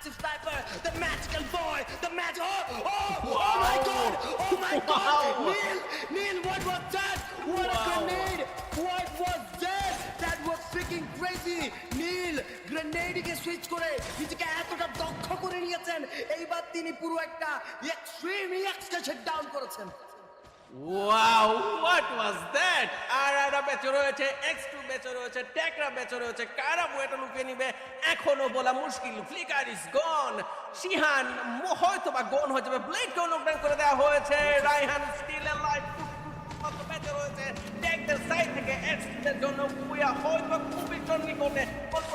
massive sniper, the magical boy, the magic. Oh my God! Oh my God! Neil, what was that? What a grenade! What was that? That was freaking crazy! Neil, গ্রেনেডকে switch করে নিজেকে এতটা দক্ষ করে নিয়েছেন, এইবার তিনি পুরো একটা এক্সট্রিম এক্সটেনশন ডাউন করেছেন। Wow, what was that? আর বেঁচে রয়েছে, X2 বেঁচে রয়েছে, টেকরা বেঁচে রয়েছে, কারা বুয়েটা লুকিয়ে নিবে এখনো বলা মুশকিল। ফ্লিকার ইজ গন, শিহান হয়তো বা গন হয়ে যাবে, ব্লেডকেও নকডাউন করে দেওয়া হয়েছে, রায়হান স্টিল অ্যালাইভ বেঁচে রয়েছে। টেকদের সাইড থেকে X2 জন্য বুয়া হয়তো খুবই সন্নিকটে, অল্প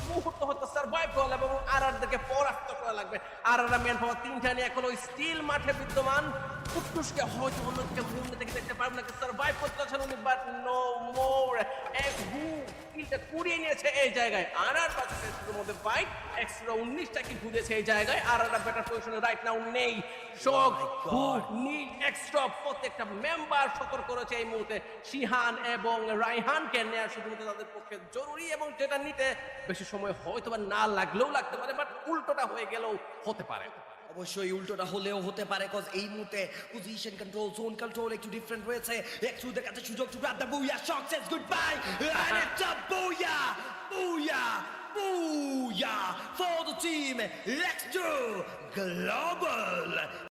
মুহূর্ত হয়তো সার্ভাইভ করলে এবং আরআরদেরকে পরাস্ত করা লাগবে। আরআররা ম্যান পাওয়ার 3টা নিয়ে এখনো স্টিল মাঠে বিদ্যমান। কুটুসকে হয়তো অন্যদিকে মুভমেন্ট থেকে দেখতে পারবেন না, সার্ভাইভ করতে পারছেন উনি, বাট নো মোর। কিলটা কুড়িয়ে নিয়েছে এই জায়গায়। আরআর পাচ্ছে এর মধ্যে ফাইট, এক্সট্রা 19টা কি ঘুরেছে এই জায়গায়। আরআররা বেটার পজিশনে রাইট নাও নেই। শক, নীল, এক্সট্রা প্রত্যেকটা মেম্বার সতর্ক করেছে এই মুহূর্তে। শিহান এবং রায়হানকে নেওয়া শুধুমাত্র তাদের পক্ষে জরুরি, এবং যেটা নিতে বেশি সময় হয়তো বা না লাগলেও লাগতে পারে, বাট উল্টোটা হয়ে গেলেও হতে পারে। অবশ্যই উল্টোটা হলেও হতে পারে, কজ এই মুহূর্তে পজিশন কন্ট্রোল, জোন কন্ট্রোল একটু ডিফারেন্ট রয়েছে। এক্সট্রুদের কাছে সুযোগ to grab the booyah shot, says good bye and it's a booyah booyah booyah for the team এক্সট্রু গ্লোবাল।